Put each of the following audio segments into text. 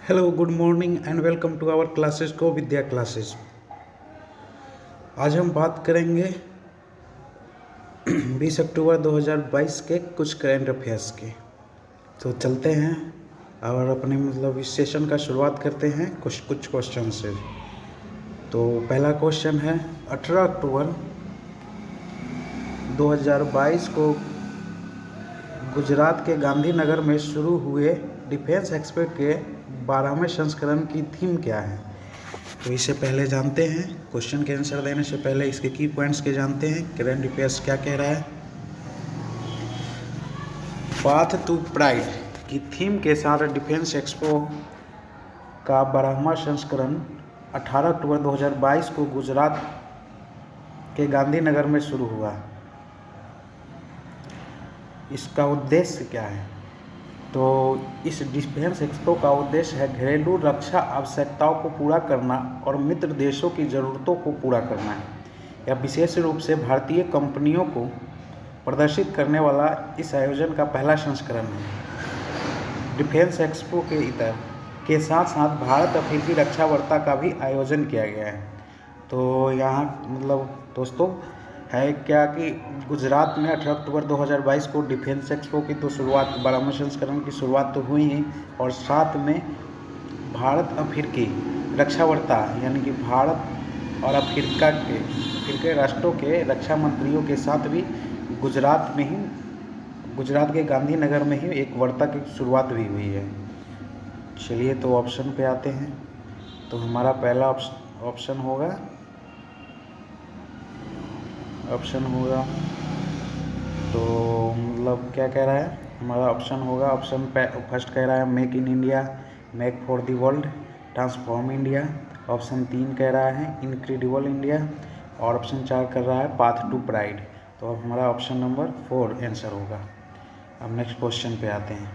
Hello, good morning and welcome to our classes को Vidya classes. आज हम बात करेंगे 20 अक्टूबर 2022 के कुछ करेंट अफेयर्स के। तो चलते हैं और अपने इस सेशन का शुरुआत करते हैं कुछ क्वेश्चन से। तो पहला क्वेश्चन है 18 अक्टूबर 2022 को गुजरात के गांधीनगर में शुरू हुए डिफेंस एक्सपो के 12वें संस्करण की थीम क्या है। तो इससे पहले जानते हैं, क्वेश्चन के आंसर देने से पहले इसके की पॉइंट्स के जानते हैं। करेंट अफेयर्स क्या कह रहा है। पाथ टू प्राइड की थीम के साथ डिफेंस एक्सपो का 12वां संस्करण 18 अक्टूबर 2022 को गुजरात के गांधीनगर में शुरू हुआ। इसका उद्देश्य क्या है। तो इस डिफेंस एक्सपो का उद्देश्य है घरेलू रक्षा आवश्यकताओं को पूरा करना और मित्र देशों की ज़रूरतों को पूरा करना है। यह विशेष रूप से भारतीय कंपनियों को प्रदर्शित करने वाला इस आयोजन का पहला संस्करण है। डिफेंस एक्सपो के इतर के साथ साथ भारत अफ्रीकी रक्षा वार्ता का भी आयोजन किया गया है। तो यहाँ दोस्तों है क्या कि गुजरात में 18 अक्टूबर 2022 को डिफेंस एक्सपो की तो शुरुआत 12वें संस्करण की शुरुआत तो हुई ही, और साथ में भारत अफ्रीकी रक्षा वार्ता यानी कि भारत और अफ्रीका के राष्ट्रों के रक्षा मंत्रियों के साथ भी गुजरात के गांधीनगर में ही एक वार्ता की शुरुआत भी हुई है। चलिए तो ऑप्शन पे आते हैं। तो हमारा पहला ऑप्शन होगा तो क्या कह रहा है हमारा ऑप्शन होगा। ऑप्शन फर्स्ट कह रहा है make in India, make for the world, transform India. Option 3 कह रहा है इनक्रेडिबल इंडिया, और ऑप्शन 4 कर रहा है पाथ टू प्राइड। तो अब हमारा ऑप्शन नंबर 4 आंसर होगा। अब नेक्स्ट क्वेश्चन पे आते हैं।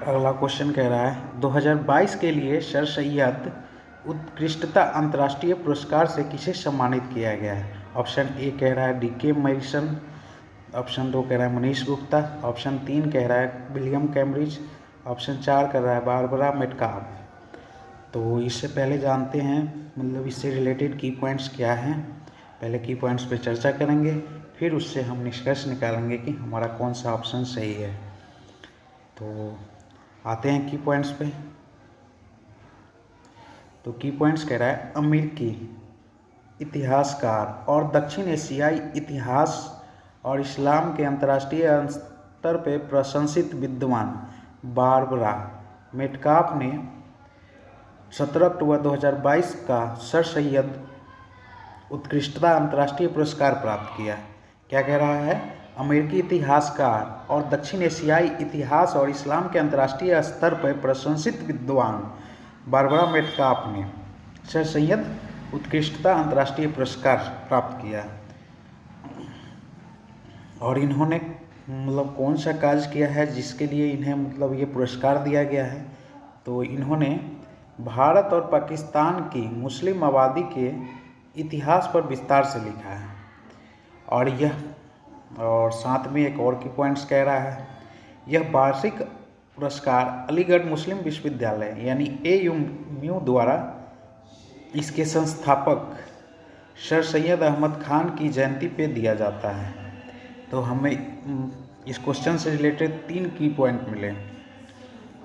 अगला क्वेश्चन कह रहा है 2022 के लिए सर सैयद उत्कृष्टता अंतर्राष्ट्रीय पुरस्कार से किसे सम्मानित किया गया है। ऑप्शन ए कह रहा है डीके मैरिसन, ऑप्शन 2 कह रहा है मनीष गुप्ता, ऑप्शन 3 कह रहा है विलियम कैम्ब्रिज, ऑप्शन 4 कह रहा है बारबरा मेटकाफ। तो इससे पहले जानते हैं इससे रिलेटेड की पॉइंट्स क्या हैं। पहले की पॉइंट्स पे चर्चा करेंगे, फिर उससे हम निष्कर्ष निकालेंगे कि हमारा कौन सा ऑप्शन सही है। तो आते हैं की पॉइंट्स पे। तो की पॉइंट्स कह रहा है अमेरिकी इतिहासकार और दक्षिण एशियाई इतिहास और इस्लाम के अंतर्राष्ट्रीय स्तर पर प्रशंसित विद्वान बारबरा मेटकाफ ने 17 अक्टूबर 2022 का सर सैयद उत्कृष्टता अंतर्राष्ट्रीय पुरस्कार प्राप्त किया। क्या कह रहा है, अमेरिकी इतिहासकार और दक्षिण एशियाई इतिहास और इस्लाम के अंतर्राष्ट्रीय स्तर पर प्रशंसित विद्वान बारबरा मेटकाफ ने सर सैयद उत्कृष्टता अंतर्राष्ट्रीय पुरस्कार प्राप्त किया। और इन्होंने कौन सा कार्य किया है जिसके लिए इन्हें ये पुरस्कार दिया गया है। तो इन्होंने भारत और पाकिस्तान की मुस्लिम आबादी के इतिहास पर विस्तार से लिखा है। और साथ में एक और की पॉइंट्स कह रहा है, यह वार्षिक पुरस्कार अलीगढ़ मुस्लिम विश्वविद्यालय यानी AUMU द्वारा इसके संस्थापक सर सैयद अहमद खान की जयंती पे दिया जाता है। तो हमें इस क्वेश्चन से रिलेटेड 3 की पॉइंट मिले,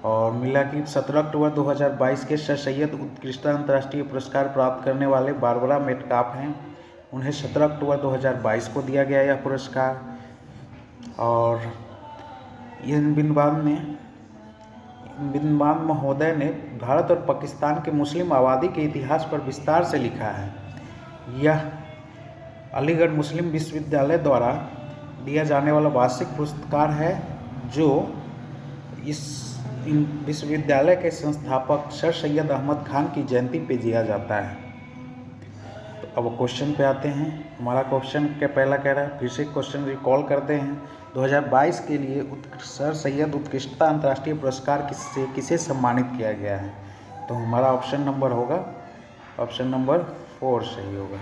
और मिला कि 17 अक्टूबर 2022 के सर सैयद उत्कृष्टता अंतर्राष्ट्रीय पुरस्कार प्राप्त करने वाले बारबरा मेटकाफ हैं। उन्हें 17 अक्टूबर 2022 को दिया गया यह पुरस्कार। और इन विद्वान महोदय ने भारत और पाकिस्तान के मुस्लिम आबादी के इतिहास पर विस्तार से लिखा है। यह अलीगढ़ मुस्लिम विश्वविद्यालय द्वारा दिया जाने वाला वार्षिक पुरस्कार है, जो इस विश्वविद्यालय के संस्थापक सर सैयद अहमद खान की जयंती पे दिया जाता है। तो अब क्वेश्चन पे आते हैं। हमारा क्वेश्चन क्या पहला कह रहा है, फिर से क्वेश्चन रिकॉल करते हैं। 2022 के लिए सर सैयद उत्कृष्टता अंतर्राष्ट्रीय पुरस्कार किसे सम्मानित किया गया है। तो हमारा ऑप्शन नंबर होगा, ऑप्शन नंबर 4 सही होगा।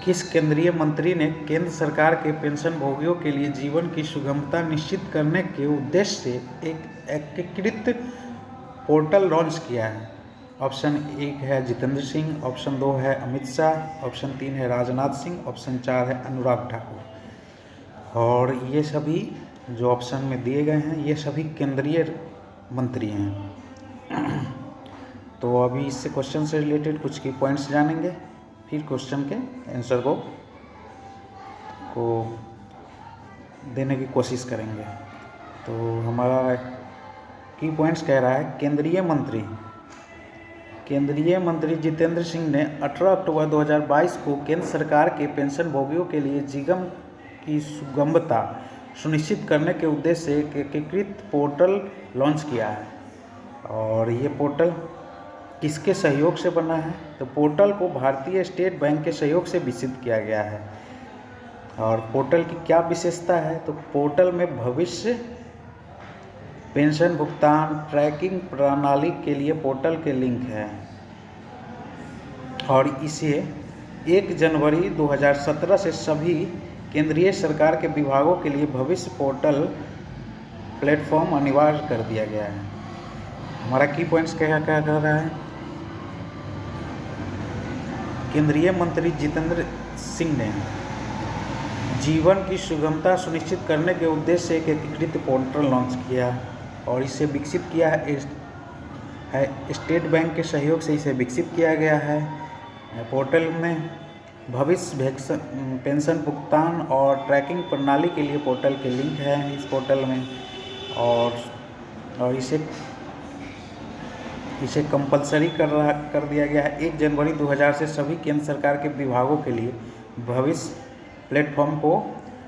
किस केंद्रीय मंत्री ने केंद्र सरकार के पेंशनभोगियों के लिए जीवन की सुगमता निश्चित करने के उद्देश्य से एक एकीकृत पोर्टल लॉन्च किया है? ऑप्शन 1 है जितेंद्र सिंह, ऑप्शन 2 है अमित शाह, ऑप्शन 3 है राजनाथ सिंह, ऑप्शन 4 है अनुराग ठाकुर। और ये सभी जो ऑप्शन में दिए गए हैं ये सभी केंद्रीय मंत्री हैं। तो अभी इससे क्वेश्चन से रिलेटेड कुछ की पॉइंट्स जानेंगे, फिर क्वेश्चन के आंसर को देने की कोशिश करेंगे। तो हमारा की पॉइंट्स कह रहा है केंद्रीय मंत्री जितेंद्र सिंह ने 18 अक्टूबर 2022 को केंद्र सरकार के पेंशनभोगियों के लिए जीवन की सुगमता सुनिश्चित करने के उद्देश्य से एक एकीकृत पोर्टल लॉन्च किया है। और ये पोर्टल किसके सहयोग से बना है? तो पोर्टल को भारतीय स्टेट बैंक के सहयोग से विकसित किया गया है। और पोर्टल की क्या विशेषता है? तो पोर्टल में भविष्य पेंशन भुगतान ट्रैकिंग प्रणाली के लिए पोर्टल के लिंक है और इसे 1 जनवरी 2017 से सभी केंद्रीय सरकार के विभागों के लिए भविष्य पोर्टल प्लेटफॉर्म अनिवार्य कर दिया गया है। हमारा की पॉइंट्स क्या क्या कर रहा है? केंद्रीय मंत्री जितेंद्र सिंह ने जीवन की सुगमता सुनिश्चित करने के उद्देश्य से एक एकीकृत पोर्टल लॉन्च किया और इसे विकसित किया है स्टेट बैंक के सहयोग से इसे विकसित किया गया है। पोर्टल में भविष्य पेंशन भुगतान और ट्रैकिंग प्रणाली के लिए पोर्टल के लिंक है इस पोर्टल में। और इसे कंपलसरी कर दिया गया है 1 जनवरी 2000 से सभी केंद्र सरकार के विभागों के लिए भविष्य प्लेटफॉर्म को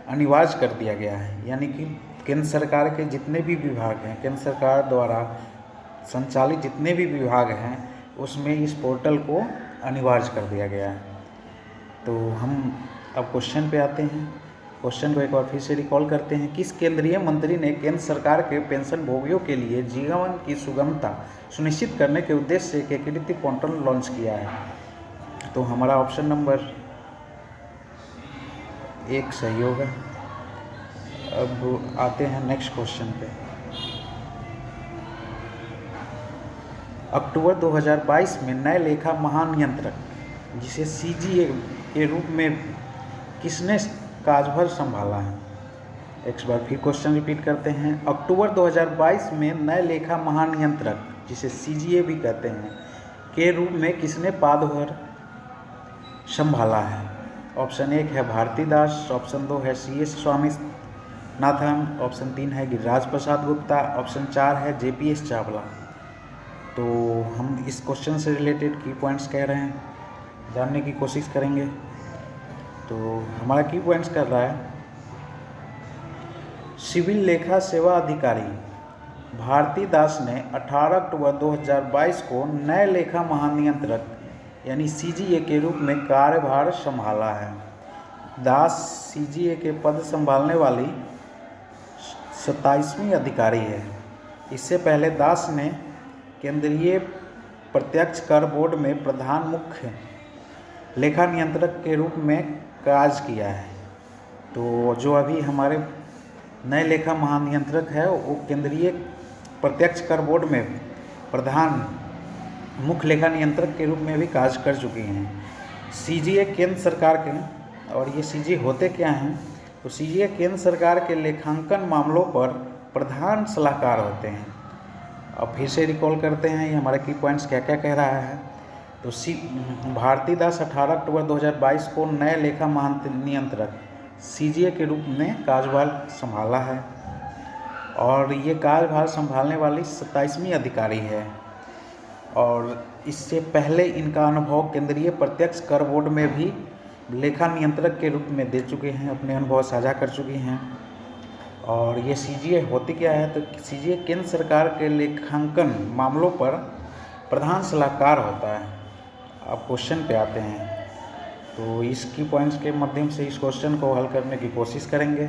अनिवार्य कर दिया गया है। यानी कि केंद्र सरकार के जितने भी विभाग हैं, केंद्र सरकार द्वारा संचालित जितने भी विभाग हैं उसमें इस पोर्टल को अनिवार्य कर दिया गया है। तो हम अब क्वेश्चन पे आते हैं। क्वेश्चन को एक बार फिर से रिकॉल करते हैं। किस केंद्रीय मंत्री ने केंद्र सरकार के पेंशनभोगियों के लिए जीवन की सुगमता सुनिश्चित करने के उद्देश्य से एक एकीकृत पोर्टल लॉन्च किया है? तो हमारा ऑप्शन नंबर 1 सही होगा। अब आते हैं नेक्स्ट क्वेश्चन पे। अक्टूबर 2022 में नए लेखा महानियंत्रक जिसे सीजीए के रूप में किसने कार्यभार संभाला है? एक बार फिर क्वेश्चन रिपीट करते हैं। अक्टूबर 2022 में नए लेखा महानियंत्रक जिसे सीजीए भी कहते हैं के रूप में किसने पदभार संभाला है? ऑप्शन 1 है भारती दास, ऑप्शन 2 है CS स्वामीनाथन, ऑप्शन 3 है गिरिराज प्रसाद गुप्ता, ऑप्शन 4 है JPS चावला। तो हम इस क्वेश्चन से रिलेटेड की पॉइंट्स कह रहे हैं, जानने की कोशिश करेंगे। तो हमारा की पॉइंट्स कर रहा है सिविल लेखा सेवा अधिकारी भारती दास ने 18 अक्टूबर 2022 को नए लेखा महानियंत्रक यानी सीजीए के रूप में कार्यभार संभाला है। दास सीजीए के पद संभालने वाली 27वीं अधिकारी है। इससे पहले दास ने केंद्रीय प्रत्यक्ष कर बोर्ड में प्रधान मुख्य लेखा नियंत्रक के रूप में कार्य किया है। तो जो अभी हमारे नए लेखा महानियंत्रक है वो केंद्रीय प्रत्यक्ष कर बोर्ड में प्रधान मुख्य लेखा नियंत्रक के रूप में भी कार्य कर चुकी हैं। सीजीए केंद्र सरकार के, और ये सीजीए होते क्या हैं? तो सीजीए केंद्र सरकार के लेखांकन मामलों पर प्रधान सलाहकार होते हैं। अब फिर से रिकॉल करते हैं ये हमारे की पॉइंट्स क्या क्या कह रहा है। तो भारती दास 18 अक्टूबर 2022 को नए लेखा महानियंत्रक सीजीए के रूप में कार्यभार संभाला है और ये कार्यभार संभालने वाली 27वीं अधिकारी है। और इससे पहले इनका अनुभव केंद्रीय प्रत्यक्ष कर बोर्ड में भी लेखा नियंत्रक के रूप में दे चुके हैं, अपने अनुभव साझा कर चुकी हैं। और ये सीजीए होती क्या है? तो सीजीए केंद्र सरकार के लेखांकन मामलों पर प्रधान सलाहकार होता है। अब क्वेश्चन पे आते हैं। तो इसकी पॉइंट्स के माध्यम से इस क्वेश्चन को हल करने की कोशिश करेंगे।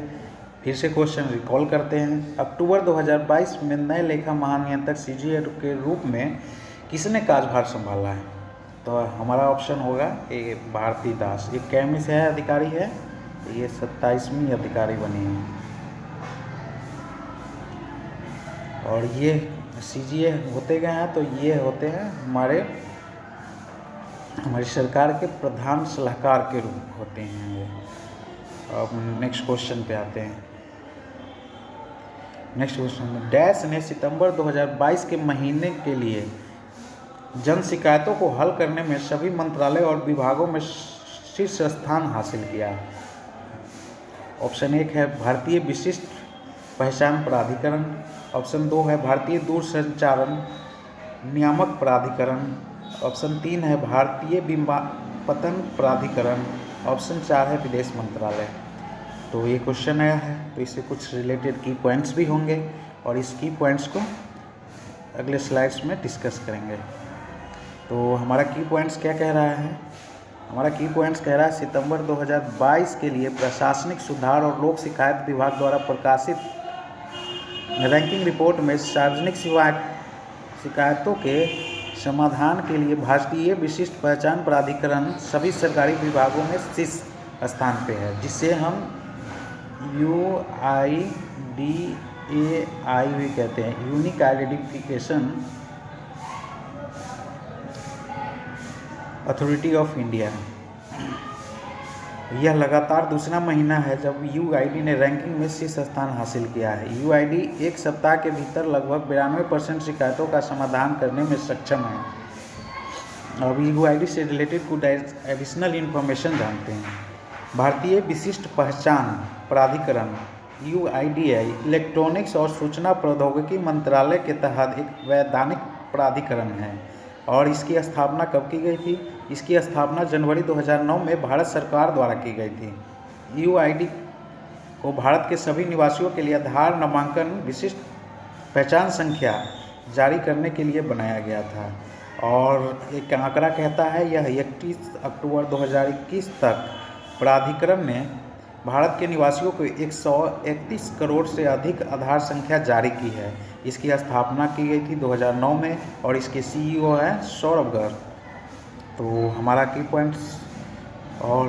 फिर से क्वेश्चन रिकॉल करते हैं। अक्टूबर 2022 में नए लेखा महानियंत्रक सीजीए के रूप में किसने कार्यभार संभाला है? तो हमारा ऑप्शन होगा ये भारती दास। ये कैमी से है अधिकारी है, ये 27वीं अधिकारी बनी है। और ये CGA होते गए हैं, तो ये होते हैं हमारी सरकार के प्रधान सलाहकार के रूप होते हैं ये। अब नेक्स्ट क्वेश्चन पे आते हैं। नेक्स्ट क्वेश्चन, डैश ने सितंबर 2022 के महीने के लिए जन शिकायतों को हल करने में सभी मंत्रालय और विभागों में शीर्ष स्थान हासिल किया। ऑप्शन 1 है भारतीय विशिष्ट पहचान प्राधिकरण, ऑप्शन 2 है भारतीय दूरसंचारण नियामक प्राधिकरण, ऑप्शन 3 है भारतीय विमापन प्राधिकरण, ऑप्शन 4 है विदेश मंत्रालय। तो ये क्वेश्चन आया है, तो इससे कुछ रिलेटेड की पॉइंट्स भी होंगे और इस की पॉइंट्स को अगले स्लाइड्स में डिस्कस करेंगे। तो हमारा की पॉइंट्स क्या कह रहा है? हमारा की पॉइंट्स कह रहा है सितंबर 2022 के लिए प्रशासनिक सुधार और लोक शिकायत विभाग द्वारा प्रकाशित रैंकिंग रिपोर्ट में सार्वजनिक शिकायतों के समाधान के लिए भारतीय विशिष्ट पहचान प्राधिकरण सभी सरकारी विभागों में शीर्ष स्थान पे है, जिससे हम UIDAI भी कहते हैं, unique identification authority of India. यह लगातार दूसरा महीना है जब UID ने रैंकिंग में शीर्ष स्थान हासिल किया है। UID एक सप्ताह के भीतर लगभग 92% शिकायतों का समाधान करने में सक्षम है। अब UID से रिलेटेड कुछ एडिशनल इन्फॉर्मेशन जानते हैं। भारतीय विशिष्ट पहचान प्राधिकरण UIDAI इलेक्ट्रॉनिक्स और सूचना प्रौद्योगिकी मंत्रालय के तहत एक वैधानिक प्राधिकरण है। और इसकी स्थापना कब की गई थी? इसकी स्थापना जनवरी 2009 में भारत सरकार द्वारा की गई थी। UID को भारत के सभी निवासियों के लिए आधार नामांकन विशिष्ट पहचान संख्या जारी करने के लिए बनाया गया था। और एक आंकड़ा कहता है यह 31 अक्टूबर 2021 तक प्राधिकरण ने भारत के निवासियों को 131 करोड़ से अधिक आधार संख्या जारी की है। इसकी स्थापना की गई थी 2009 में और इसके CEO हैं सौरभ गर्ग। तो हमारा की पॉइंट्स, और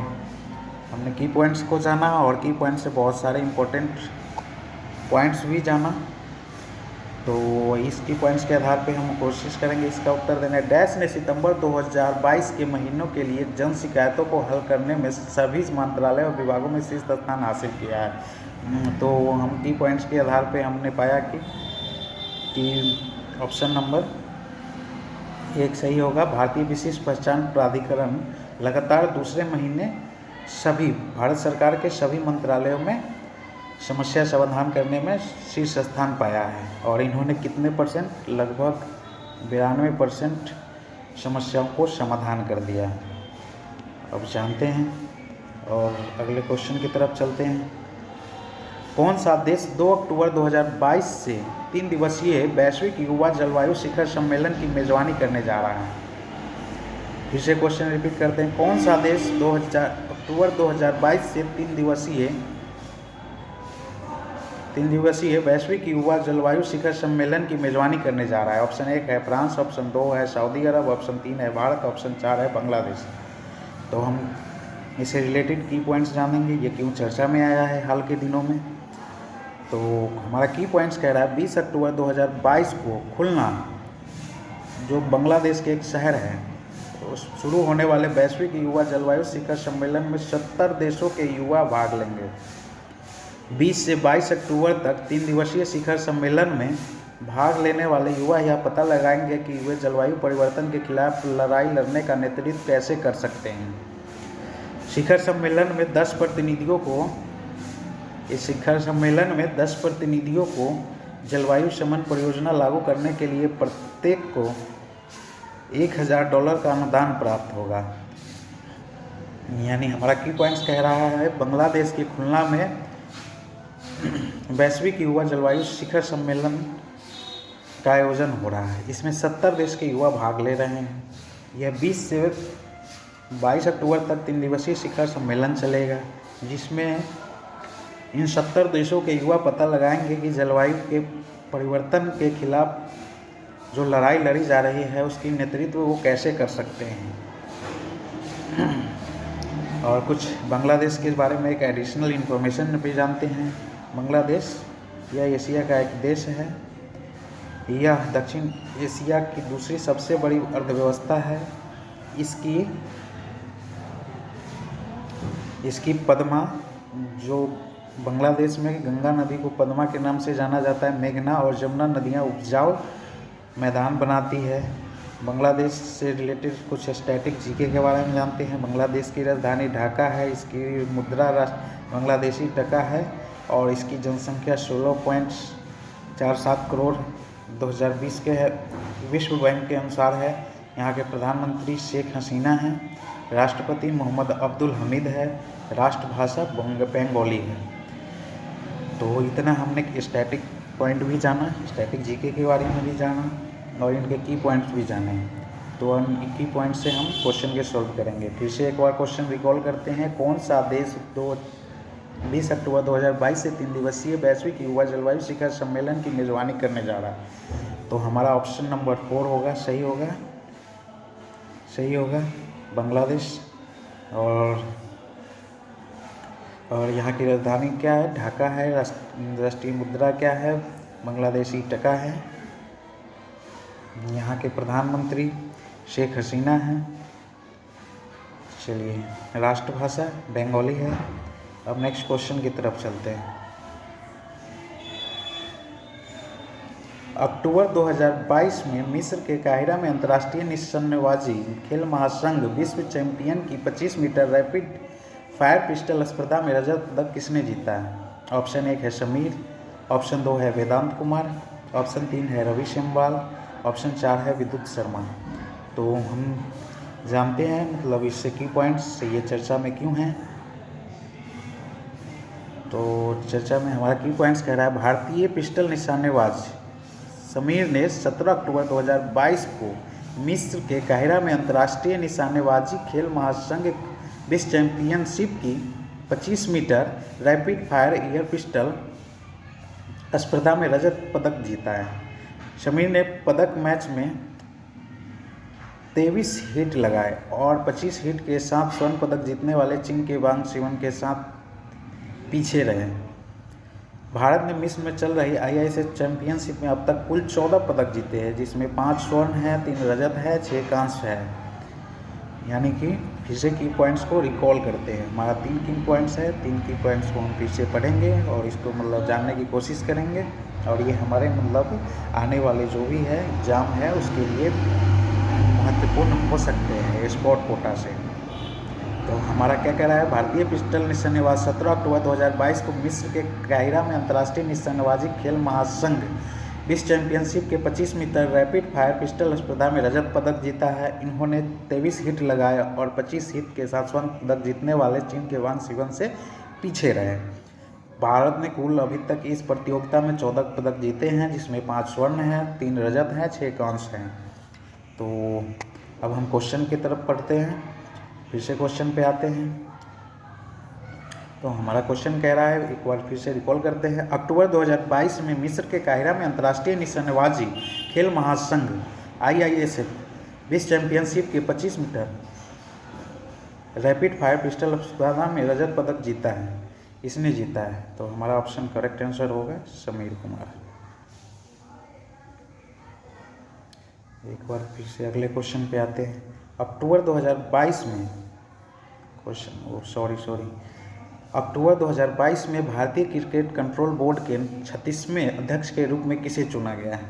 हमने की पॉइंट्स को जाना और की पॉइंट्स से बहुत सारे इम्पोर्टेंट पॉइंट्स भी जाना। तो इस की पॉइंट्स के आधार पे हम कोशिश करेंगे इसका उत्तर देने। डैश ने सितंबर 2022 के महीनों के लिए जन शिकायतों को हल करने में सभी मंत्रालय और विभागों में शीर्ष स्थान हासिल किया है। तो हम की पॉइंट्स के आधार पे हमने पाया कि ऑप्शन नंबर 1 सही होगा। भारतीय विशिष्ट पहचान प्राधिकरण लगातार दूसरे महीने सभी भारत सरकार के सभी मंत्रालयों में समस्या समाधान करने में शीर्ष स्थान पाया है। और इन्होंने कितने %? लगभग 92% समस्याओं को समाधान कर दिया। अब जानते हैं और अगले क्वेश्चन की तरफ चलते हैं। कौन सा देश 2 अक्टूबर 2022 से 3 दिवसीय वैश्विक युवा जलवायु शिखर सम्मेलन की मेजबानी करने जा रहा है? फिर से क्वेश्चन रिपीट करते हैं। कौन सा देश 2 अक्टूबर 2022 से 3 दिवसीय वैश्विक युवा जलवायु शिखर सम्मेलन की मेजबानी करने जा रहा है? ऑप्शन 1 है फ्रांस, ऑप्शन 2 है सऊदी अरब, ऑप्शन 3 है भारत, ऑप्शन 4 है बांग्लादेश। तो हम इससे रिलेटेड की पॉइंट्स जानेंगे, ये क्यों चर्चा में आया है हाल के दिनों में। तो हमारा की पॉइंट्स कह रहा है 20 अक्टूबर 2022 को खुलना, जो बांग्लादेश के एक शहर है, तो शुरू होने वाले वैश्विक युवा जलवायु शिखर सम्मेलन में 70 देशों के युवा भाग लेंगे। 20 से 22 अक्टूबर तक 3 दिवसीय शिखर सम्मेलन में भाग लेने वाले युवा यह पता लगाएंगे कि वे जलवायु परिवर्तन के खिलाफ लड़ाई लड़ने का नेतृत्व कैसे कर सकते हैं। शिखर सम्मेलन में 10 प्रतिनिधियों को जलवायु शमन परियोजना लागू करने के लिए प्रत्येक को $1000 का अनुदान प्राप्त होगा। यानी हमारा की पॉइंट्स कह रहा है बांग्लादेश की खुलना में वैश्विक युवा जलवायु शिखर सम्मेलन का आयोजन हो रहा है। इसमें 70 देश के युवा भाग ले रहे हैं। यह 20 से 22 अक्टूबर तक 3 दिवसीय शिखर सम्मेलन चलेगा, जिसमें इन 70 देशों के युवा पता लगाएंगे कि जलवायु के परिवर्तन के खिलाफ जो लड़ाई लड़ी जा रही है उसकी नेतृत्व वो कैसे कर सकते हैं। और कुछ बांग्लादेश के बारे में एक एडिशनल इन्फॉर्मेशन भी जानते हैं। बांग्लादेश यह एशिया का एक देश है। यह दक्षिण एशिया की दूसरी सबसे बड़ी अर्थव्यवस्था है। इसकी पद्मा, जो बांग्लादेश में गंगा नदी को पद्मा के नाम से जाना जाता है, मेघना और जमुना नदियाँ उपजाऊ मैदान बनाती है। बांग्लादेश से रिलेटेड कुछ स्टैटिक जीके के बारे में जानते हैं। बांग्लादेश की राजधानी ढाका है। इसकी मुद्रा बांग्लादेशी टका है और इसकी जनसंख्या 16.47 करोड़ 2020 के है, विश्व बैंक के अनुसार है। यहाँ के प्रधानमंत्री शेख हसीना हैं। राष्ट्रपति मोहम्मद अब्दुल हमीद है। राष्ट्रभाषा बंगाली है। तो इतना हमने स्टैटिक पॉइंट भी जाना, स्टैटिक जीके के बारे में भी जाना और इनके की पॉइंट्स भी जाने। तो हम की पॉइंट से हम क्वेश्चन के सॉल्व करेंगे। फिर से एक बार क्वेश्चन रिकॉल करते हैं। कौन सा देश 20 अक्टूबर 2022 से 3 दिवसीय वैश्विक युवा जलवायु शिखर सम्मेलन की मेज़बानी करने जा रहा है? तो हमारा ऑप्शन नंबर 4 होगा, सही होगा बांग्लादेश। और यहाँ की राजधानी क्या है? ढाका है। राष्ट्रीय मुद्रा क्या है? बांग्लादेशी टका है। यहाँ के प्रधानमंत्री शेख हसीना हैं। चलिए, राष्ट्रभाषा बंगाली है। अब नेक्स्ट क्वेश्चन की तरफ चलते हैं। अक्टूबर 2022 में मिस्र के काहिरा में अंतर्राष्ट्रीय निशानेबाजी खेल महासंघ विश्व चैंपियन की 25 मीटर रैपिड फायर पिस्टल स्पर्धा में रजत पदक किसने जीता है? ऑप्शन 1 है समीर, ऑप्शन 2 है वेदांत कुमार, ऑप्शन 3 है रवि शेमवाल, ऑप्शन 4 है विद्युत शर्मा। तो हम जानते हैं मतलब इससे की पॉइंट्स ये चर्चा में क्यों हैं। तो चर्चा में हमारा की पॉइंट्स कह रहा है, भारतीय पिस्टल निशानेबाज समीर ने 17 अक्टूबर 2022 को मिस्र के काहिरा में अंतर्राष्ट्रीय निशानेबाजी खेल महासंघ विश्व चैंपियनशिप की 25 metre rapid fire air pistol स्पर्धा में रजत पदक जीता है। समीर ने पदक मैच में 23 हिट लगाए और 25 हिट के साथ स्वर्ण पदक जीतने वाले चीन के वांग शिवन के साथ पीछे रहे। भारत ने मिस्र में चल रही IISS चैंपियनशिप में अब तक कुल 14 पदक जीते हैं, जिसमें 5 स्वर्ण है, 3 रजत है, 6 कांस्य है। यानी कि फिर से की पॉइंट्स को रिकॉल करते हैं। हमारा 3 की पॉइंट्स है, 3 की पॉइंट्स को हम फिर से पढ़ेंगे और इसको मतलब जानने की कोशिश करेंगे। और ये हमारे मतलब आने वाले जो भी है एग्ज़ाम है उसके लिए महत्वपूर्ण हो सकते हैं स्पॉट कोटा से। तो हमारा क्या कह रहा है, भारतीय पिस्टल निशानेबाज 17 अक्टूबर 2022 को मिस्र के काहिरा में अंतर्राष्ट्रीय निशानेबाजी खेल महासंघ विश्व चैंपियनशिप के 25 मीटर रैपिड फायर पिस्टल स्पर्धा में रजत पदक जीता है। इन्होंने 23 हिट लगाए और 25 हिट के साथ स्वर्ण पदक जीतने वाले चीन के वांग शिवन से पीछे रहे। भारत ने कुल अभी तक इस प्रतियोगिता में 14 पदक जीते हैं, जिसमें 5 स्वर्ण हैं, 3 रजत हैं, 6 कांस्य हैं। तो अब हम क्वेश्चन की तरफ पढ़ते हैं। फिर से क्वेश्चन पे आते हैं। तो हमारा क्वेश्चन कह रहा है, एक बार फिर से रिकॉल करते हैं। अक्टूबर 2022 में मिस्र के काहिरा में अंतर्राष्ट्रीय निशानेबाजी खेल महासंघ IISF विश्व चैंपियनशिप के 25 मीटर रैपिड फायर पिस्टल स्पर्धा में रजत पदक जीता है। इसने जीता है। तो हमारा ऑप्शन करेक्ट आंसर होगा समीर कुमार। एक बार फिर से अगले क्वेश्चन पे आते हैं। अक्टूबर 2022 में अक्टूबर 2022 में भारतीय क्रिकेट कंट्रोल बोर्ड के 36वें अध्यक्ष के रूप में किसे चुना गया है?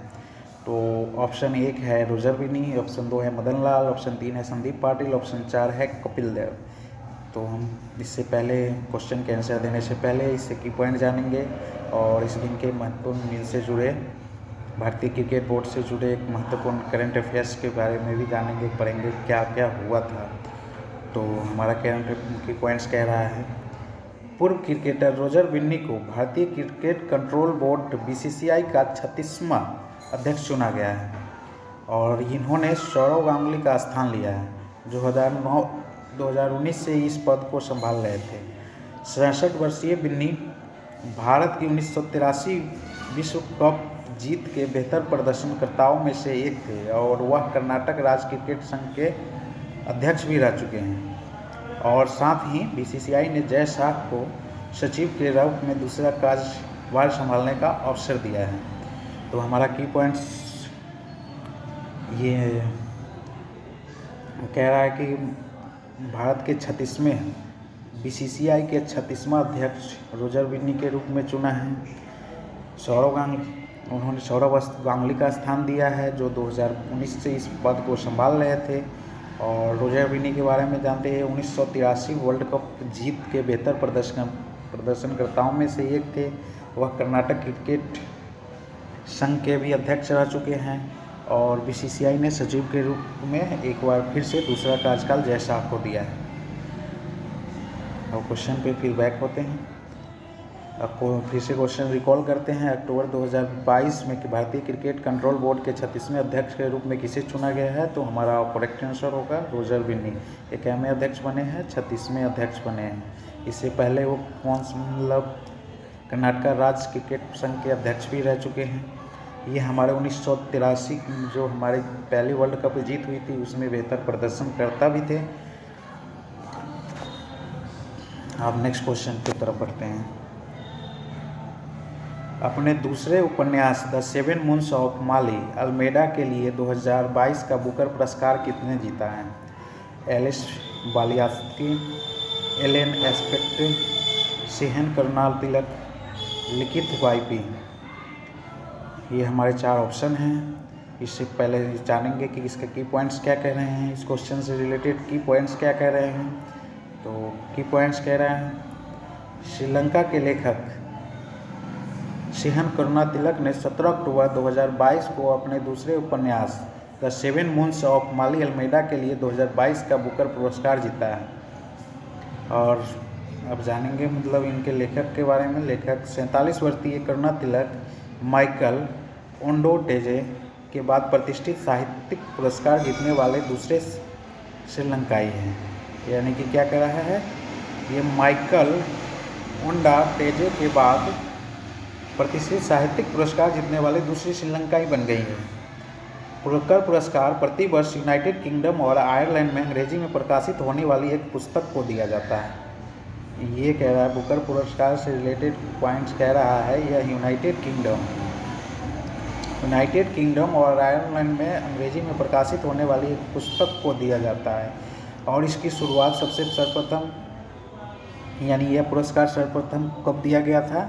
तो ऑप्शन 1 है रोजर बिनी, ऑप्शन 2 है मदन लाल, ऑप्शन 3 है संदीप पाटिल, ऑप्शन 4 है कपिल देव। तो हम इससे पहले क्वेश्चन के आंसर देने से पहले इससे की पॉइंट जानेंगे और इस दिन के महत्वपूर्ण न्यूज़ से जुड़े भारतीय क्रिकेट बोर्ड से जुड़े एक महत्वपूर्ण करंट अफेयर्स के बारे में भी जानेंगे, पढ़ेंगे क्या क्या हुआ था। तो हमारा करंट की पॉइंट्स कह रहा है, पूर्व क्रिकेटर रोजर बिन्नी को भारतीय क्रिकेट कंट्रोल बोर्ड BCCI का 36वां अध्यक्ष चुना गया है और इन्होंने सौरव गांगुली का स्थान लिया है, जो 2019 से इस पद को संभाल रहे थे। 67 वर्षीय बिन्नी भारत की 1983 विश्व कप जीत के बेहतर प्रदर्शनकर्ताओं में से एक थे और वह कर्नाटक राज्य क्रिकेट संघ के अध्यक्ष भी रह चुके हैं। और साथ ही बीसीसीआई ने जय शाह को सचिव के रूप में दूसरा कार्यभार संभालने का अवसर दिया है। तो हमारा की पॉइंट्स ये कह रहा है कि भारत के 36वें बीसीसीआई के 36वां अध्यक्ष रोजर बिन्नी के रूप में चुना है। उन्होंने सौरव गांगुली का स्थान दिया है जो 2019 से इस पद को संभाल रहे थे। और रोजर बिन्नी के बारे में जानते हैं, 1983 वर्ल्ड कप जीत के बेहतर प्रदर्शनकर्ताओं में से एक थे। वह कर्नाटक क्रिकेट संघ के भी अध्यक्ष रह चुके हैं और बीसीसीआई ने सचिव के रूप में एक बार फिर से दूसरा कार्यकाल जय शाह को दिया है। अब क्वेश्चन पे फिर बैक होते हैं। आपको फिर से क्वेश्चन रिकॉल करते हैं। अक्टूबर 2022 में कि भारतीय क्रिकेट कंट्रोल बोर्ड के 36वें अध्यक्ष के रूप में किसे चुना गया है? तो हमारा करेक्ट आंसर होगा रोजर बिन्नी। 21वें अध्यक्ष बने हैं, 36वें अध्यक्ष बने हैं। इससे पहले वो कर्नाटक राज्य क्रिकेट संघ के अध्यक्ष भी रह चुके हैं। ये हमारे 1983 जो हमारी पहली वर्ल्ड कप जीत हुई थी उसमें बेहतर प्रदर्शन करता भी थे। अब नेक्स्ट क्वेश्चन की तरफ बढ़ते हैं। अपने दूसरे उपन्यास the seven moons of Maali Almeida के लिए 2022 का बुकर पुरस्कार किसने जीता है? Ales Bialiatski, Alain Aspect, Shehan Karunatilaka, लिखित वाइपी। ये हमारे 4 ऑप्शन हैं। इससे पहले जानेंगे कि इसके की पॉइंट्स क्या कह रहे हैं, इस क्वेश्चन से रिलेटेड की पॉइंट्स क्या कह रहे हैं। तो की पॉइंट्स कह रहे हैं, श्रीलंका के लेखक सेहन करुणातिलक ने 17 अक्टूबर 2022 को अपने दूसरे उपन्यास the seven moons of Maali Almeida के लिए 2022 का बुकर पुरस्कार जीता है। और अब जानेंगे मतलब इनके लेखक के बारे में। लेखक 47 वर्षीय करुणातिलक माइकल ओंडोटेजे के बाद प्रतिष्ठित साहित्यिक पुरस्कार जीतने वाले दूसरे श्रीलंकाई हैं। यानी कि क्या कह रहा है, ये माइकल ओंडोटेजे के बाद प्रतिष्ठित साहित्यिक पुरस्कार जीतने वाले दूसरी श्रीलंकाई बन गई हैं। बुकर पुरस्कार प्रति वर्ष यूनाइटेड किंगडम और आयरलैंड में अंग्रेजी में प्रकाशित होने वाली एक पुस्तक को दिया जाता है। ये कह रहा है बुकर पुरस्कार से रिलेटेड पॉइंट्स कह रहा है, यह यूनाइटेड किंगडम और आयरलैंड में अंग्रेजी में प्रकाशित होने वाली एक पुस्तक को दिया जाता है। और इसकी शुरुआत सर्वप्रथम यानी यह पुरस्कार सर्वप्रथम कब दिया गया था?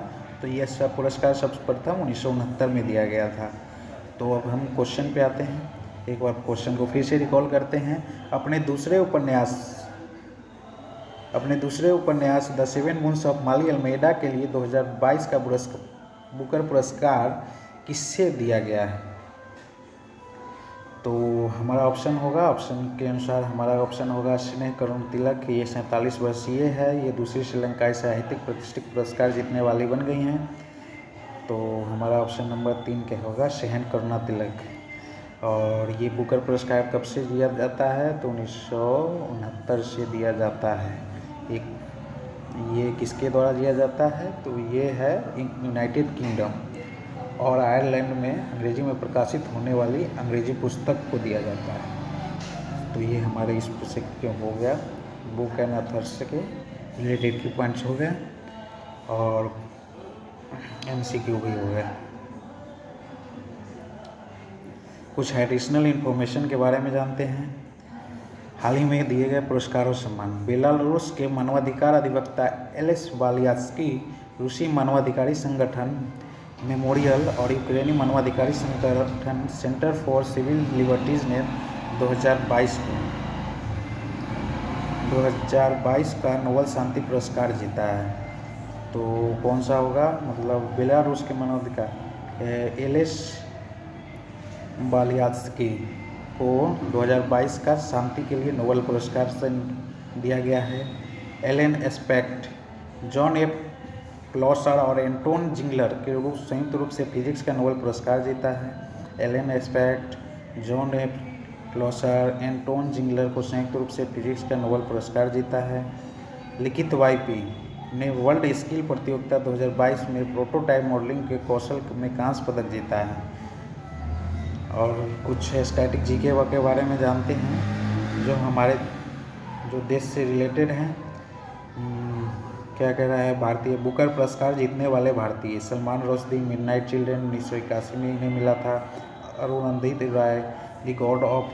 तो यह पुरस्कार सर्वप्रथम 1969 में दिया गया था। तो अब हम क्वेश्चन पे आते हैं। एक बार क्वेश्चन को फिर से रिकॉल करते हैं। अपने दूसरे उपन्यास the seven moons of Maali Almeida के लिए 2022 का बुकर पुरस्कार किससे दिया गया है? तो हमारा ऑप्शन के अनुसार हमारा ऑप्शन होगा स्नेह करुणातिलक। ये 47 वर्षीय है, ये दूसरी श्रीलंकाई साहित्यिक प्रतिष्ठित पुरस्कार जीतने वाली बन गई हैं। तो हमारा ऑप्शन नंबर 3 क्या होगा, सेहन करुणातिलक। और ये बुकर पुरस्कार कब से दिया जाता है? तो 1969 से दिया जाता है। ये किसके द्वारा दिया जाता है? तो ये है यूनाइटेड किंगडम और आयरलैंड में अंग्रेजी में प्रकाशित होने वाली अंग्रेजी पुस्तक को दिया जाता है। तो ये हमारे इस पुस्तक क्यों हो गया, बुक एंड ऑथर्स के रिलेटेड की पॉइंट्स हो गए और MCQ भी हो गया। कुछ एडिशनल इन्फॉर्मेशन के बारे में जानते हैं। हाल ही में दिए गए पुरस्कार और सम्मान। बेलारूस के मानवाधिकार अधिवक्ता एलिस बालियास्की, रूसी मानवाधिकारी संगठन मेमोरियल और यूक्रेनी मानवाधिकारी संगठन सेंटर फॉर सिविल लिबर्टीज़ ने 2022 का नोबेल शांति पुरस्कार जीता है। तो कौन सा होगा, मतलब बेलारूस के मानवाधिकार एलिस बालियास्की को 2022 का शांति के लिए नोबेल पुरस्कार से दिया गया है। एलेन एस्पेक्ट, जॉन एफ क्लॉसर और एंटोन जिंगलर के संयुक्त रूप से फिजिक्स का नोबेल पुरस्कार जीता है। Alain Aspect, John F Clauser, Anton Zeilinger को संयुक्त रूप से फिजिक्स का नोबेल पुरस्कार जीता है। लिखित वाइपी ने वर्ल्ड स्किल प्रतियोगिता 2022 में प्रोटोटाइप मॉडलिंग के कौशल में कांस्य पदक जीता है। और कुछ स्टैटिक जीके के बारे में जानते हैं जो हमारे जो देश से रिलेटेड हैं। क्या कह रहा है, भारतीय बुकर पुरस्कार जीतने वाले भारतीय सलमान रुश्दी मिडनाइट चिल्ड्रन 1981 में इन्हें मिला था। Arundhati Roy the God of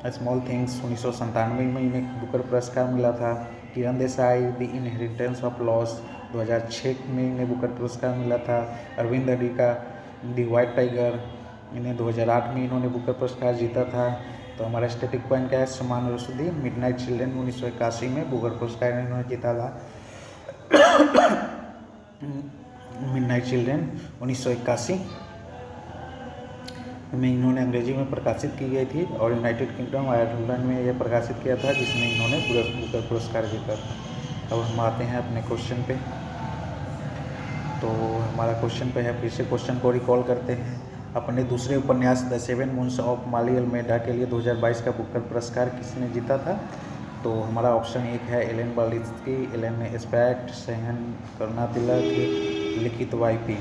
Small Things 1997 में इन्हें बुकर पुरस्कार मिला था। Kiran Desai the Inheritance of Loss 2006 में इन्हें बुकर पुरस्कार मिला था। Arvind Adiga the White Tiger इन्हें 2008 में इन्होंने बुकर पुरस्कार जीता था। तो हमारा स्टैटिक पॉइंट क्या है, सलमान रुश्दी मिडनाइट चिल्ड्रन 1981 में बुकर पुरस्कार इन्होंने जीता था। मिडनाइट चिल्ड्रन 1981 में इन्होंने अंग्रेजी में प्रकाशित की गई थी और यूनाइटेड किंगडम आयरलैंड में यह प्रकाशित किया था, जिसमें इन्होंने बुकर पुरस्कार जीता था। अब हम आते हैं अपने क्वेश्चन पे। तो हमारा क्वेश्चन पे है, फिर से क्वेश्चन को रिकॉल करते हैं। अपने दूसरे उपन्यास the seven moons of Maali Almeida के लिए 2022 का बुकर पुरस्कार किसने जीता था? तो हमारा ऑप्शन 1 है एलेन बालित्स्की, एलेन एस्पेक्ट, सहन करुणातिलक, लिखित वाईपी।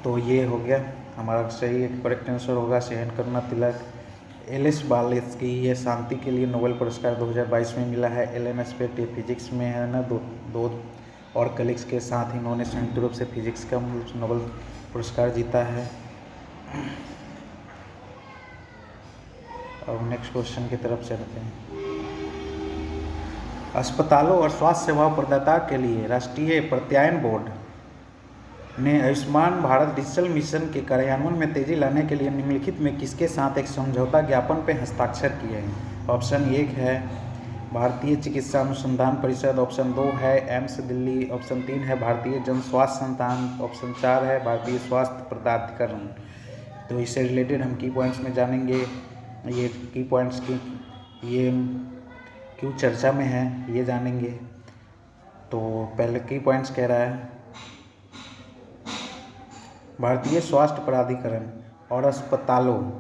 तो ये हो गया हमारा सही करेक्ट आंसर होगा सहन करुणातिलक। एलिस बालित्स्की ये शांति के लिए नोबेल पुरस्कार 2022 में मिला है। एलेन एस्पेक्ट ये फिजिक्स में है ना, दो और कलीग्स के साथ इन्होंने संयुक्त रूप से फिजिक्स का नोबेल पुरस्कार जीता है। अब नेक्स्ट क्वेश्चन की तरफ चलते हैं। अस्पतालों और स्वास्थ्य सेवा प्रदाता के लिए राष्ट्रीय प्रत्यायन बोर्ड ने आयुष्मान भारत डिजिटल मिशन के कार्यान्वयन में तेजी लाने के लिए निम्नलिखित में किसके साथ एक समझौता ज्ञापन पर हस्ताक्षर किए हैं? ऑप्शन 1 है भारतीय चिकित्सा अनुसंधान परिषद, ऑप्शन 2 है एम्स दिल्ली, ऑप्शन 3 है भारतीय जन स्वास्थ्य संस्थान, ऑप्शन 4 है भारतीय स्वास्थ्य प्राधिकरण। तो इससे रिलेटेड हम की पॉइंट्स में जानेंगे। ये की पॉइंट्स की ये क्यों चर्चा में है ये जानेंगे। तो पहले की पॉइंट्स कह रहा है भारतीय स्वास्थ्य प्राधिकरण और अस्पतालों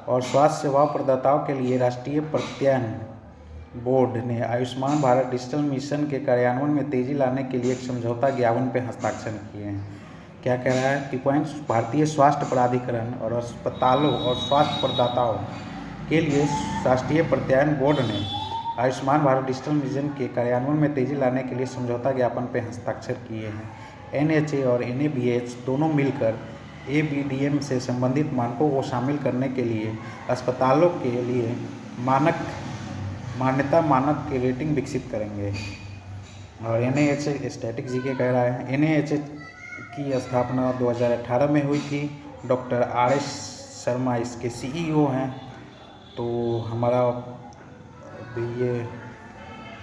और स्वास्थ्य सेवा प्रदाताओं के लिए राष्ट्रीय प्रत्यायन बोर्ड ने आयुष्मान भारत डिजिटल मिशन के कार्यान्वयन में तेजी लाने के लिए एक समझौता ज्ञापन पर हस्ताक्षर किए हैं। क्या कह रहा है कि पॉइंट्स, भारतीय स्वास्थ्य प्राधिकरण और अस्पतालों और स्वास्थ्य प्रदाताओं के लिए राष्ट्रीय प्रत्यायन बोर्ड ने आयुष्मान भारत डिजिटल मिशन के कार्यान्वयन में तेजी लाने के लिए समझौता ज्ञापन पर हस्ताक्षर किए हैं। NHA और NABH दोनों मिलकर ABDM से संबंधित मानकों को शामिल करने के लिए अस्पतालों के लिए मान्यता मानक की रेटिंग विकसित करेंगे। और NAHA स्टैटिक जीके कह रहा है NAHA की स्थापना 2018 में हुई थी। डॉक्टर RS शर्मा इसके CEO हैं। तो हमारा ये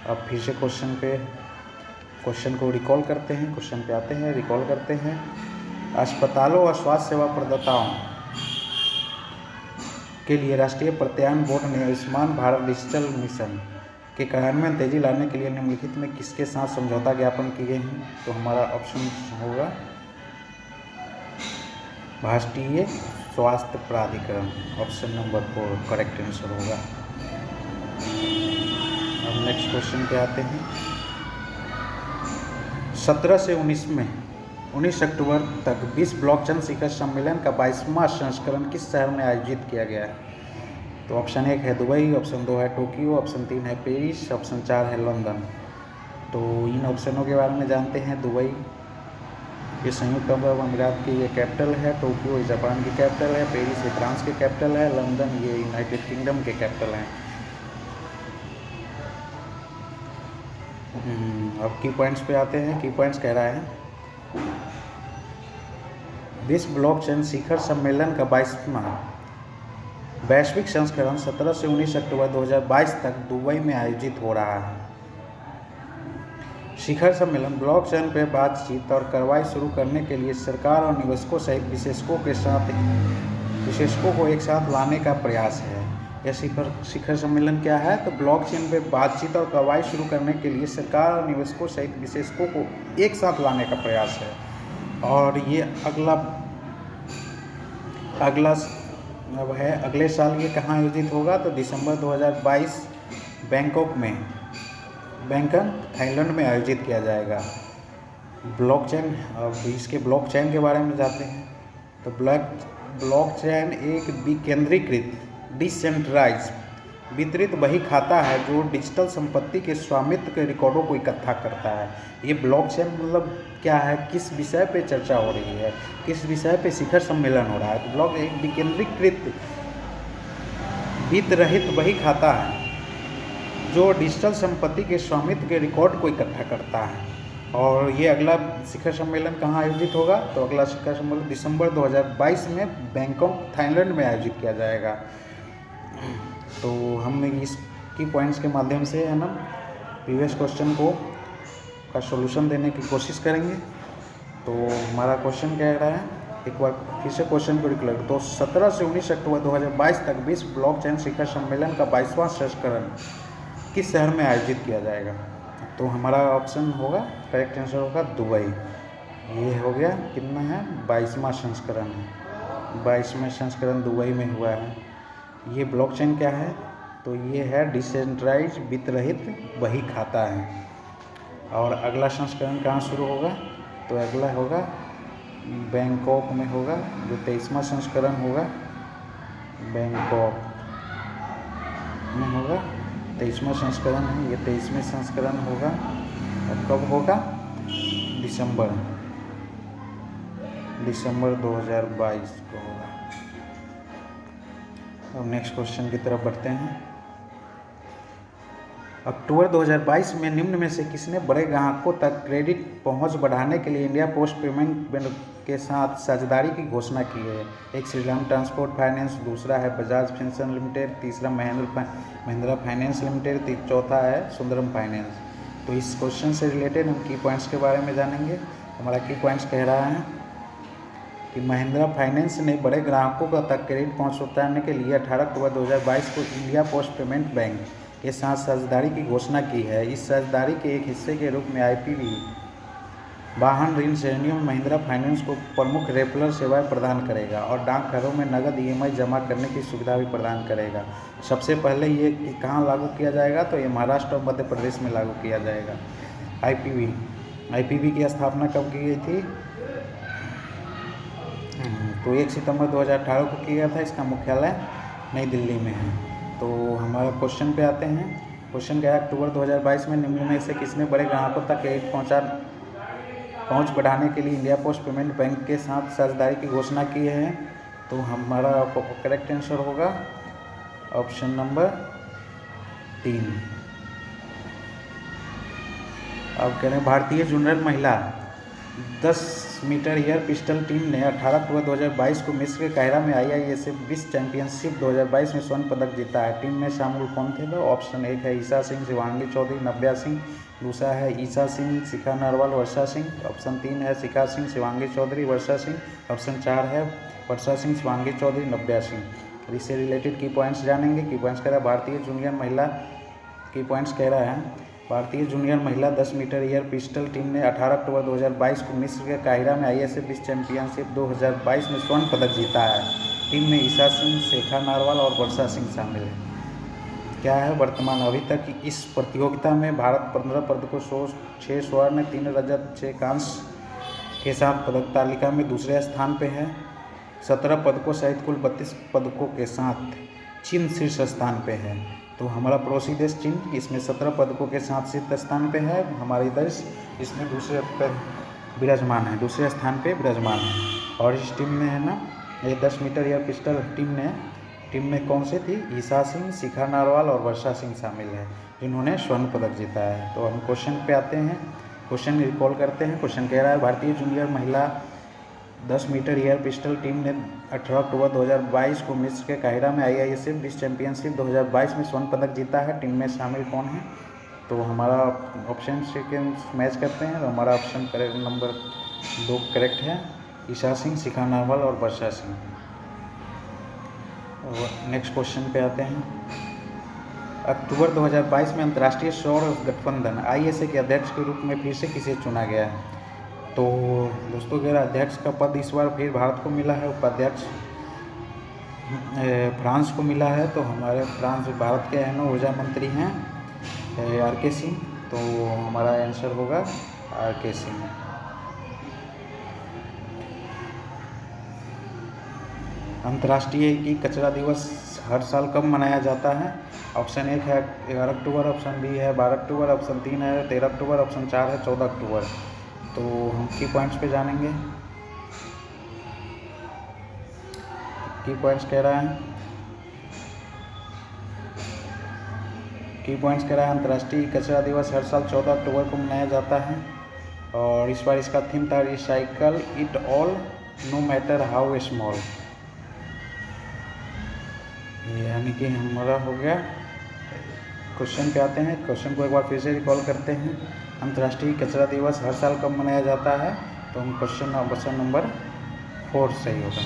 अब फिर से क्वेश्चन को रिकॉल करते हैं। क्वेश्चन पे आते हैं, रिकॉल करते हैं। अस्पतालों और स्वास्थ्य सेवा प्रदाताओं के लिए राष्ट्रीय प्रत्यायन बोर्ड ने आयुष्मान भारत डिजिटल मिशन के कार्यान्वयन में तेजी लाने के लिए निम्नलिखित में किसके साथ समझौता ज्ञापन किए हैं? तो हमारा ऑप्शन होगा राष्ट्रीय स्वास्थ्य प्राधिकरण, ऑप्शन नंबर 4 करेक्ट आंसर होगा। अब नेक्स्ट क्वेश्चन पे आते हैं। 17 से 19 अक्टूबर तक 20 ब्लॉकचेन शिखर सम्मेलन का 22वां संस्करण किस शहर में आयोजित किया गया है? तो ऑप्शन 1 है दुबई, ऑप्शन 2 है टोक्यो, ऑप्शन 3 है पेरिस, ऑप्शन 4 है लंदन। तो इन ऑप्शनों के बारे में जानते हैं। दुबई ये संयुक्त अरब अमीरात की ये कैपिटल है, टोक्यो ये जापान की कैपिटल है, पेरिस ये फ्रांस की कैपिटल है, लंदन ये यूनाइटेड किंगडम के कैपिटल हैं। अब की पॉइंट्स पे आते हैं। की पॉइंट्स कह रहा है विश्व ब्लॉकचेन शिखर सम्मेलन का 22वां वैश्विक संस्करण 17 से 19 अक्टूबर 2022 तक दुबई में आयोजित हो रहा है। शिखर सम्मेलन ब्लॉकचेन पर बातचीत और कार्रवाई शुरू करने के लिए सरकार और निवेशकों सहित विशेषज्ञों को एक साथ लाने का प्रयास है। यह शिखर सम्मेलन क्या है? तो ब्लॉकचेन पे बातचीत और कार्रवाई शुरू करने के लिए सरकार और निवेशकों सहित विशेषज्ञों को एक साथ लाने का प्रयास है। और ये अगले साल ये कहाँ आयोजित होगा? तो दिसंबर 2022 बैंकॉक में बैंकॉक थाईलैंड में आयोजित किया जाएगा। ब्लॉकचेन, अब इसके ब्लॉकचेन के बारे में जानते हैं। तो ब्लॉकचेन एक विकेंद्रीकृत डिसेंट्रलाइज वितरित वही खाता है जो डिजिटल संपत्ति के स्वामित्व के रिकॉर्डों को इकट्ठा करता है। ये ब्लॉकचेन मतलब क्या है, किस विषय पे चर्चा हो रही है, किस विषय पे शिखर सम्मेलन हो रहा है। तो ब्लॉक एक विकेंद्रीकृत वित्त रहित वही खाता है जो डिजिटल संपत्ति के स्वामित्व के रिकॉर्ड को इकट्ठा करता है। और ये अगला शिखर सम्मेलन कहाँ आयोजित होगा, तो अगला शिखर सम्मेलन दिसंबर 2022 में बैंकॉक थाईलैंड में आयोजित किया जाएगा। तो हम इसकी पॉइंट्स के माध्यम से है ना प्रीवियस क्वेश्चन का सॉल्यूशन देने की कोशिश करेंगे। तो हमारा क्वेश्चन कह रहा है, एक बार फिर से क्वेश्चन को रिकलेक्ट। तो 17 से 19 अक्टूबर 2022 तक विश्व ब्लॉकचेन शिखर सम्मेलन का 22वां संस्करण किस शहर में आयोजित किया जाएगा। तो हमारा ऑप्शन होगा, करेक्ट आंसर होगा दुबई। ये हो गया, कितना है, 22वां संस्करण है। 22वां संस्करण दुबई में हुआ है। ये ब्लॉकचेन क्या है, तो ये है डिसेंट्रलाइज वित्त रहित वही खाता है। और अगला संस्करण कहाँ शुरू होगा, तो अगला होगा बैंकॉक में होगा, जो 23वां संस्करण होगा बैंकॉक में होगा। 23वां संस्करण है, ये 23वें संस्करण होगा। और कब होगा, दिसंबर 2022 को होगा। अब नेक्स्ट क्वेश्चन की तरफ बढ़ते हैं। अक्टूबर 2022 में निम्न में से किसने बड़े ग्राहकों तक क्रेडिट पहुंच बढ़ाने के लिए इंडिया पोस्ट पेमेंट बैंक के साथ साझेदारी की घोषणा की है। एक श्रीराम ट्रांसपोर्ट फाइनेंस, दूसरा है बजाज फिंसर्व लिमिटेड, तीसरा महिंद्रा फाइनेंस लिमिटेड, चौथा है सुंदरम फाइनेंस। तो इस क्वेश्चन से रिलेटेड हम की पॉइंट्स के बारे में जानेंगे। हमारा की पॉइंट्स कह रहा है कि महिंद्रा फाइनेंस ने बड़े ग्राहकों तक क्रेडिट पहुंचाने के लिए 18 अक्टूबर 2022 को इंडिया पोस्ट पेमेंट बैंक के साथ साझेदारी की घोषणा की है। इस साझेदारी के एक हिस्से के रूप में IPV वाहन ऋण श्रेणियों में महिंद्रा फाइनेंस को प्रमुख रेफरल सेवाएं प्रदान करेगा और डाकघरों में नगद EMI जमा करने की सुविधा भी प्रदान करेगा। सबसे पहले ये कहाँ लागू किया जाएगा, तो ये महाराष्ट्र और मध्य प्रदेश में लागू किया जाएगा। IPV की स्थापना कब की गई थी, तो 1 सितंबर 2018 को किया गया था। इसका मुख्यालय नई दिल्ली में है। तो हमारे क्वेश्चन पे आते हैं। क्वेश्चन क्या है, अक्टूबर 2022 में निम्न में से किसने बड़े ग्राहकों तक क्रेडिट पहुंच बढ़ाने के लिए इंडिया पोस्ट पेमेंट बैंक के साथ साझेदारी की घोषणा की है। तो हमारा करेक्ट आंसर होगा ऑप्शन नंबर 3। अब कह रहे हैं, भारतीय जूनियर महिला 10 मीटर एयर पिस्टल टीम ने 18 अक्टूबर 2022 को मिस्र के काहिरा में IISF विश्व चैंपियनशिप 2022 में स्वर्ण पदक जीता है। टीम में शामिल कौन थे, तो ऑप्शन 1 है ईशा सिंह, शिवांगी चौधरी, नव्या सिंह, दूसरा है ईशा सिंह, शिखा नरवाल, वर्षा सिंह, ऑप्शन 3 है शिखा सिंह, शिवांगी चौधरी, वर्षा सिंह, ऑप्शन 4 है वर्षा सिंह, शिवांगी चौधरी, नव्या सिंह। इससे रिलेटेड की पॉइंट्स जानेंगे। की पॉइंट्स कह रहा है, भारतीय जूनियर महिला की पॉइंट्स कह रहा है, भारतीय जूनियर महिला 10 मीटर एयर पिस्टल टीम ने 18 अक्टूबर 2022 को मिस्र के काहिरा में IISF विश्व चैंपियनशिप 2022 में स्वर्ण पदक जीता है। टीम में ईशा सिंह, शिखा नारवाल और वर्षा सिंह शामिल है। क्या है वर्तमान, अभी तक इस प्रतियोगिता में भारत 15 पदकों, 6 स्वर्ण, 3 रजत, 6 कांस्य के साथ पदक तालिका में दूसरे स्थान पे है। 17 पदकों सहित कुल 32 पदकों के साथ चीन शीर्ष स्थान पे है। तो हमारा पड़ोसी देश चीन इसमें 17 पदकों के साथ शीर्ष स्थान पे है। हमारी देश इसमें दूसरे पे विराजमान है, दूसरे स्थान पे विराजमान है। और इस टीम में है ना, ये 10 मीटर एयर पिस्टल टीम में कौन से थी, ईशा सिंह, शिखा नारवाल और वर्षा सिंह शामिल है, जिन्होंने स्वर्ण पदक जीता है। तो हम क्वेश्चन पे आते हैं, क्वेश्चन रिकॉल करते हैं। क्वेश्चन कह रहा है, भारतीय जूनियर महिला 10 मीटर एयर पिस्टल टीम ने 18 अक्टूबर 2022 को मिस्र के काहिरा में IISF विश्व चैंपियनशिप 2022 में स्वर्ण पदक जीता है। टीम में शामिल कौन है, तो हमारा ऑप्शन से मैच करते हैं। तो हमारा ऑप्शन करेक्ट नंबर 2 करेक्ट है, ईशा सिंह, शिखा नारवाल और वर्षा सिंह। और नेक्स्ट क्वेश्चन पे आते हैं। अक्टूबर 2022 में अंतर्राष्ट्रीय सौर गठबंधन ISA के अध्यक्ष के रूप में फिर से किसे चुना गया है। तो दोस्तों अगर अध्यक्ष का पद इस बार फिर भारत को मिला है, उपाध्यक्ष फ्रांस को मिला है। तो हमारे भारत के ऊर्जा मंत्री हैं RK सिंह। तो हमारा आंसर होगा RK सिंह। अंतर्राष्ट्रीय ई कचरा दिवस हर साल कब मनाया जाता है? ऑप्शन 1 है 11 अक्टूबर, ऑप्शन बी है 12 अक्टूबर, ऑप्शन 3 है 13 अक्टूबर, ऑप्शन 4 है 14 अक्टूबर। तो हम की पॉइंट्स पे जानेंगे। की पॉइंट्स कह रहा है अंतर्राष्ट्रीय कचरा दिवस हर साल 14 अक्टूबर को मनाया जाता है और इस बार इसका थीम था recycle it all know matter how small. यानी कि हमारा हो गया। क्वेश्चन पे आते हैं। क्वेश्चन को एक बार फिर से रिकॉल करते हैं। अंतर्राष्ट्रीय कचरा दिवस हर साल कब मनाया जाता है? तो हम ऑप्शन नंबर 4 सही होगा।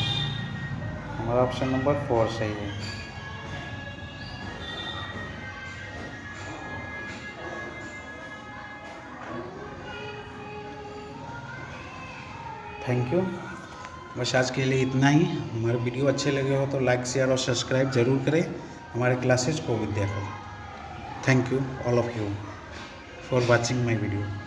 हमारा ऑप्शन नंबर 4 सही है। Thank you. बस आज के लिए इतना ही। हमारे वीडियो अच्छे लगे हो तो लाइक शेयर और सब्सक्राइब जरूर करें हमारे क्लासेज को विद्या को। Thank you all of you for watching my video.